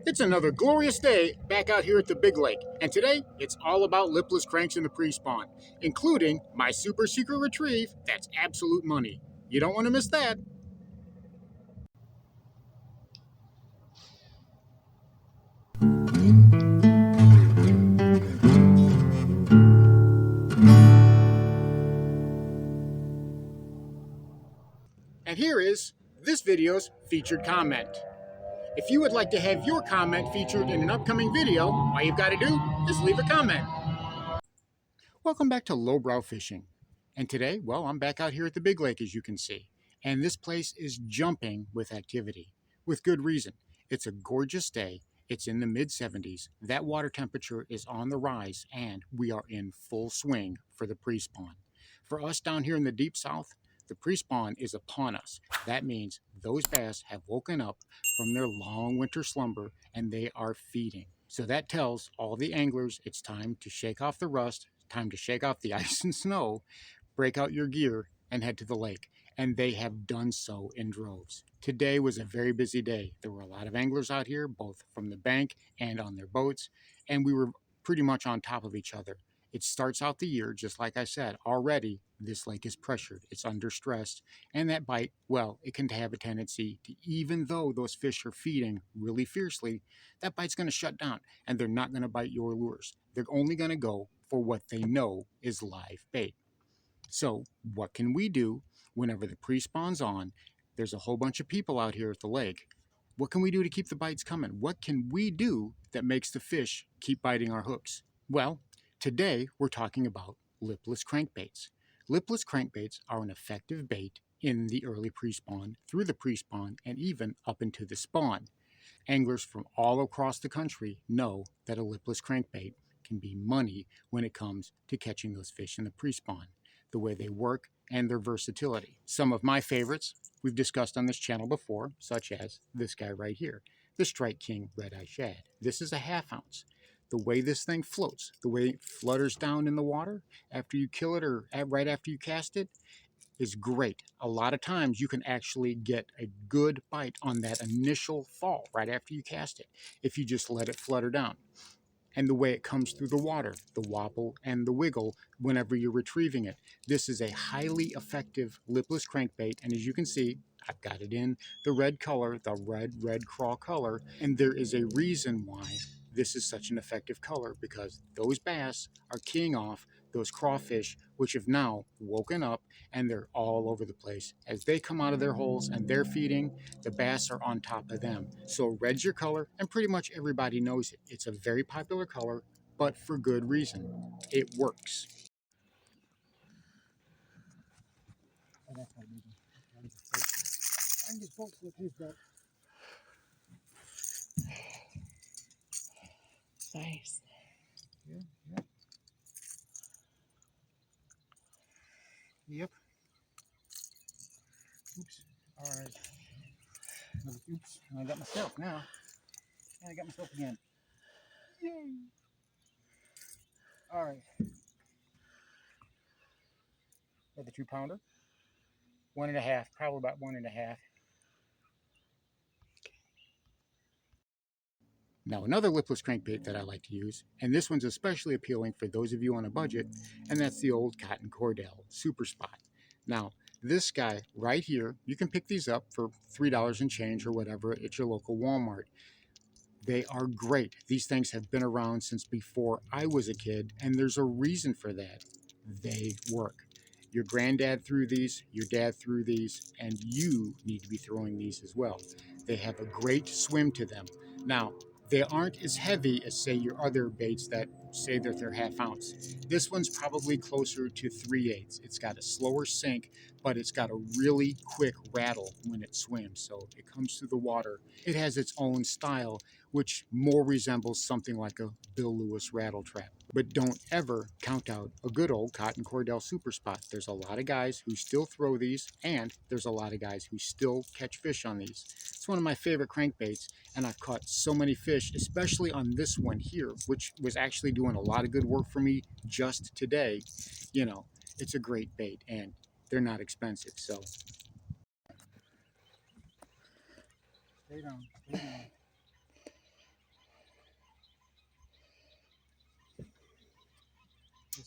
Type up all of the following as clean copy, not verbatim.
It's another glorious day back out here at the Big Lake, and today it's all about lipless cranks in the pre-spawn, including my super secret retrieve that's absolute money. You don't want to miss that. And here is this video's featured comment. If you would like to have your comment featured in an upcoming video, all you've got to do is leave a comment. Welcome back to Lowbrow Fishing. And today, well, I'm back out here at the Big Lake, as you can see. And this place is jumping with activity, with good reason. It's a gorgeous day. It's in the mid-70s. That water temperature is on the rise, and we are in full swing for the pre-spawn. For us down here in the deep south, the pre-spawn is upon us. That means those bass have woken up from their long winter slumber, and they are feeding. So that tells all the anglers it's time to shake off the rust, time to shake off the ice and snow, break out your gear, and head to the lake. And they have done so in droves. Today was a very busy day. There were a lot of anglers out here, both from the bank and on their boats, and we were pretty much on top of each other. It starts out the year, just like I said, already this lake is pressured, it's under stress, and that bite, well, it can have a tendency to, even though those fish are feeding really fiercely, that bite's going to shut down, and they're not going to bite your lures. They're only going to go for what they know is live bait. So what can we do whenever the pre-spawn's on? There's a whole bunch of people out here at the lake. What can we do to keep the bites coming? What can we do that makes the fish keep biting our hooks? Well, today we're talking about lipless crankbaits. Lipless crankbaits are an effective bait in the early pre-spawn, through the pre-spawn, and even up into the spawn. Anglers from all across the country know that a lipless crankbait can be money when it comes to catching those fish in the pre-spawn, the way they work and their versatility. Some of my favorites we've discussed on this channel before, such as this guy right here, the Strike King Red-Eye Shad. This is a 1/2 ounce. The way this thing floats, the way it flutters down in the water after you kill it or right after you cast it, is great. A lot of times you can actually get a good bite on that initial fall right after you cast it if you just let it flutter down. And the way it comes through the water, the wobble and the wiggle whenever you're retrieving it. This is a highly effective lipless crankbait, and as you can see, I've got it in the red color, the red craw color, and there is a reason why this is such an effective color, because those bass are keying off those crawfish, which have now woken up and they're all over the place. As they come out of their holes and they're feeding, the bass are on top of them. So red's your color, and pretty much everybody knows it. It's a very popular color, but for good reason. It works. Nice. Yep. Oops. All right. Oops. I got myself now. And I got myself again. Yay. All right. Got the 2-pounder. 1.5, probably about 1.5. Now, another lipless crankbait that I like to use, and this one's especially appealing for those of you on a budget, and that's the old Cotton Cordell Super Spot. Now, this guy right here, you can pick these up for $3 and change or whatever at your local Walmart. They are great. These things have been around since before I was a kid, and there's a reason for that. They work. Your granddad threw these, your dad threw these, and you need to be throwing these as well. They have a great swim to them. Now, they aren't as heavy as, say, your other baits that say that they're 1/2 ounce. This one's probably closer to 3/8. It's got a slower sink, but it's got a really quick rattle when it swims. So it comes through the water. It has its own style, which more resembles something like a Bill Lewis rattle trap. But don't ever count out a good old Cotton Cordell Super Spot. There's a lot of guys who still throw these, and there's a lot of guys who still catch fish on these. It's one of my favorite crankbaits, and I've caught so many fish, especially on this one here, which was actually doing a lot of good work for me just today. You know, it's a great bait, and they're not expensive, so. Stay down, stay down.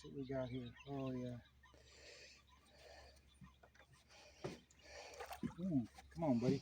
see what we got here. Oh, yeah. Ooh, come on, buddy.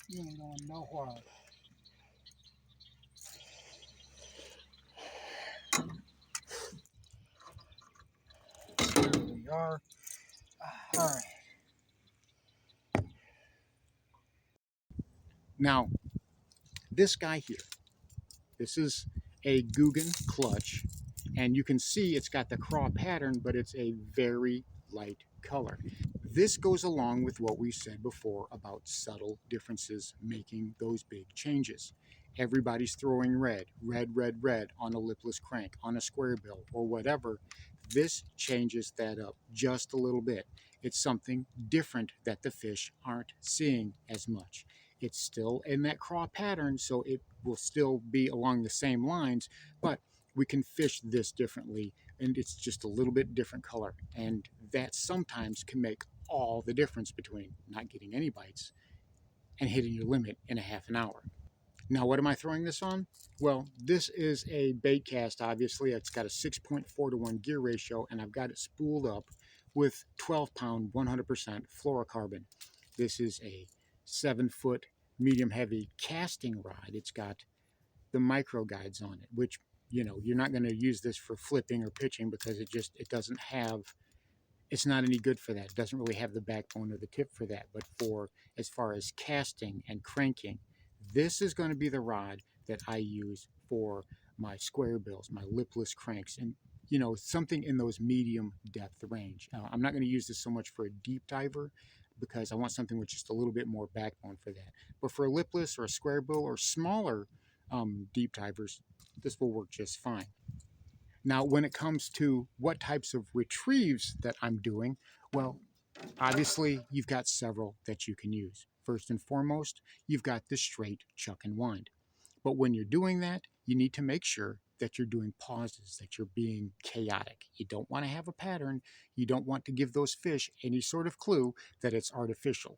You ain't going nowhere. There we are. All right. Now, this guy here, this is a Guggen clutch, and you can see it's got the craw pattern, but it's a very light color. This goes along with what we said before about subtle differences making those big changes. Everybody's throwing red on a lipless crank, on a square bill, or whatever. This changes that up just a little bit. It's something different that the fish aren't seeing as much. It's still in that craw pattern, so it will still be along the same lines, but we can fish this differently, and it's just a little bit different color. And that sometimes can make all the difference between not getting any bites and hitting your limit in a half an hour. Now, what am I throwing this on? Well, this is a bait cast, obviously. It's got a 6.4 to 1 gear ratio, and I've got it spooled up with 12-pound 100% fluorocarbon. This is a 7-foot medium heavy casting rod. It's got the micro guides on it, which, you know, you're not going to use this for flipping or pitching because it doesn't have, it's not any good for that. It doesn't really have the backbone or the tip for that. But for as far as casting and cranking, this is going to be the rod that I use for my square bills, my lipless cranks, and you know, something in those medium depth range. I'm not going to use this so much for a deep diver because I want something with just a little bit more backbone for that. But for a lipless or a square bill or smaller deep divers, this will work just fine. Now, when it comes to what types of retrieves that I'm doing, well, obviously, you've got several that you can use. First and foremost, you've got the straight chuck and wind. But when you're doing that, you need to make sure that you're doing pauses, that you're being chaotic. You don't want to have a pattern. You don't want to give those fish any sort of clue that it's artificial.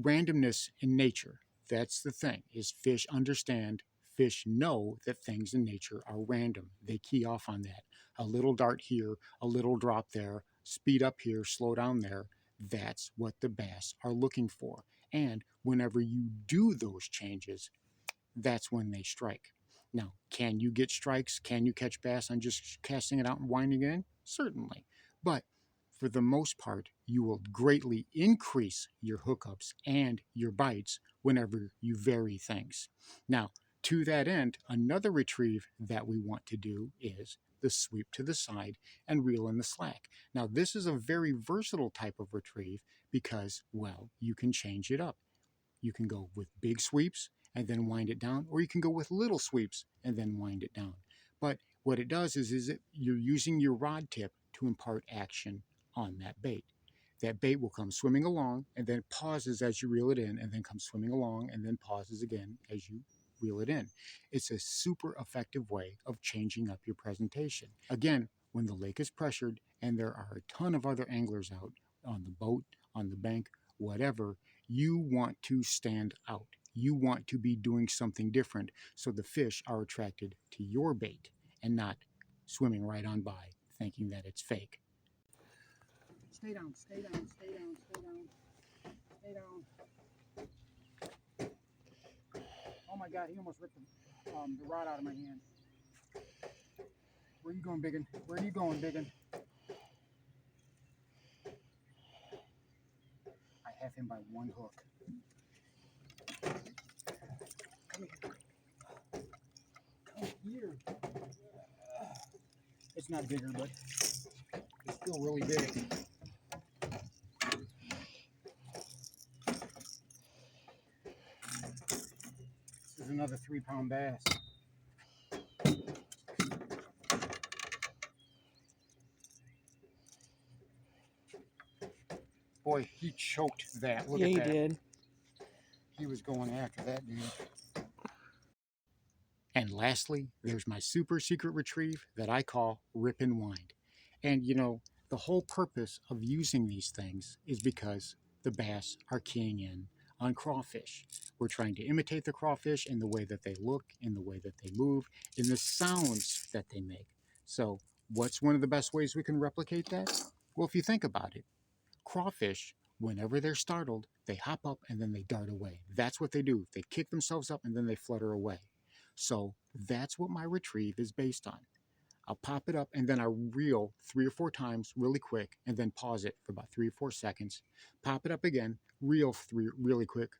Randomness in nature, that's the thing, is fish understand, fish know that things in nature are random. They key off on that. A little dart here, a little drop there, speed up here, slow down there. That's what the bass are looking for. And whenever you do those changes, that's when they strike. Now, can you get strikes? Can you catch bass on just casting it out and winding it in? Certainly. But for the most part, you will greatly increase your hookups and your bites whenever you vary things. Now, to that end, another retrieve that we want to do is the sweep to the side and reel in the slack. Now, this is a very versatile type of retrieve because, well, you can change it up. You can go with big sweeps and then wind it down, or you can go with little sweeps and then wind it down. But what it does is you're using your rod tip to impart action on that bait. That bait will come swimming along and then pauses as you reel it in, and then comes swimming along and then pauses again as you reel it in. It's a super effective way of changing up your presentation. Again, when the lake is pressured and there are a ton of other anglers out on the boat, on the bank, whatever, you want to stand out. You want to be doing something different so the fish are attracted to your bait and not swimming right on by thinking that it's fake. Stay down, stay down, stay down, stay down, stay down. Oh my God, he almost ripped the rod out of my hand. Where you going, biggin? Where are you going, biggin? I have him by one hook. Come here. Come here. It's not bigger, but it's still really big. This is another 3-pound bass. Boy, he choked that. Look at that. Yeah, he did. He was going after that dude. And lastly, there's my super secret retrieve that I call Rip and Wind. And you know, the whole purpose of using these things is because the bass are keying in on crawfish. We're trying to imitate the crawfish in the way that they look, in the way that they move, in the sounds that they make. So what's one of the best ways we can replicate that? Well, if you think about it, crawfish, whenever they're startled, they hop up and then they dart away. That's what they do. They kick themselves up and then they flutter away. So that's what my retrieve is based on. I'll pop it up and then I reel 3 or 4 times really quick and then pause it for about 3 or 4 seconds. Pop it up again, reel really quick,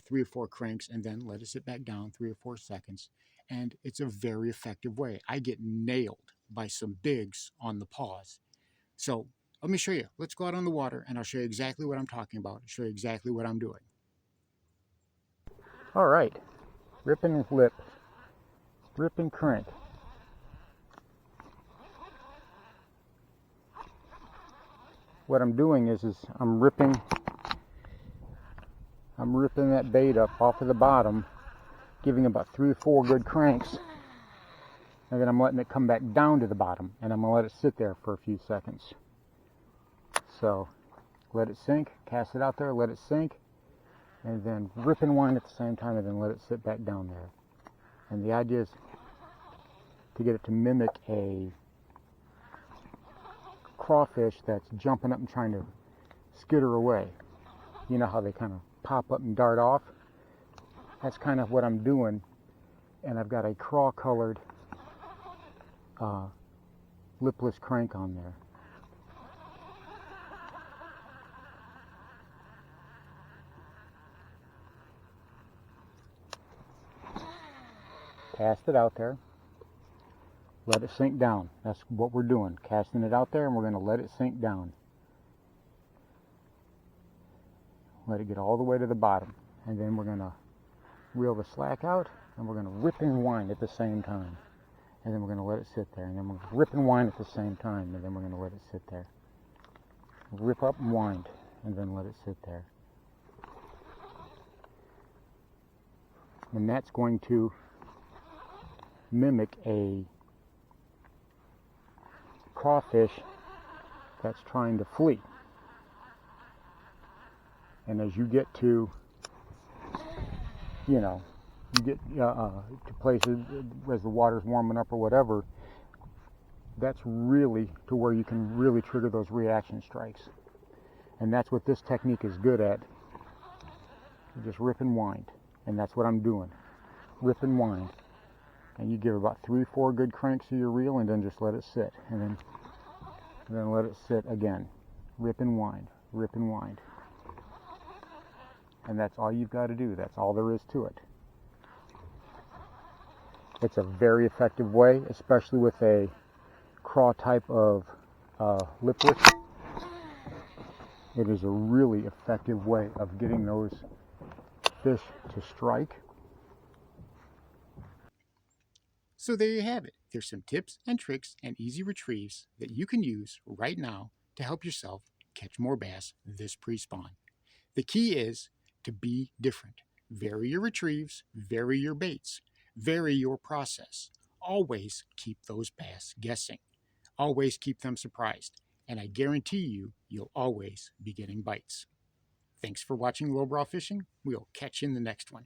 3 or 4 cranks, and then let it sit back down 3 or 4 seconds. And it's a very effective way. I get nailed by some bigs on the pause. So let me show you. Let's go out on the water and I'll show you exactly what I'm talking about, show you exactly what I'm doing. All right, ripping lip, ripping crank. What I'm doing is I'm ripping that bait up off of the bottom, giving about 3 or 4 good cranks, and then I'm letting it come back down to the bottom, and I'm gonna let it sit there for a few seconds. So let it sink, cast it out there, let it sink, and then rip and wind at the same time, and then let it sit back down there. And the idea is to get it to mimic a crawfish that's jumping up and trying to skitter away. You know how they kind of pop up and dart off? That's kind of what I'm doing, and I've got a craw colored lipless crank on there. Cast it out there, let it sink down. That's what we're doing, casting it out there, and we're going to let it sink down. Let it get all the way to the bottom, and then we're going to reel the slack out, and we're going to rip and wind at the same time, and then we're going to let it sit there, and then we're going to rip and wind at the same time, and then we're going to let it sit there. Rip up and wind, and then let it sit there. And that's going to mimic a crawfish that's trying to flee. And as you get to, you get to places as the water's warming up or whatever, that's really to where you can really trigger those reaction strikes. And that's what this technique is good at. You just rip and wind. And that's what I'm doing. Rip and wind. And you give about 3 or 4 good cranks to your reel, and then just let it sit. And then let it sit again. Rip and wind. Rip and wind. And that's all you've got to do. That's all there is to it. It's a very effective way, especially with a craw type of lipless. It is a really effective way of getting those fish to strike. So there you have it. There's some tips and tricks and easy retrieves that you can use right now to help yourself catch more bass this pre-spawn. The key is to be different. Vary your retrieves, vary your baits, vary your process. Always keep those bass guessing. Always keep them surprised. And I guarantee you'll always be getting bites. Thanks for watching Lowbrow Fishing. We'll catch you in the next one.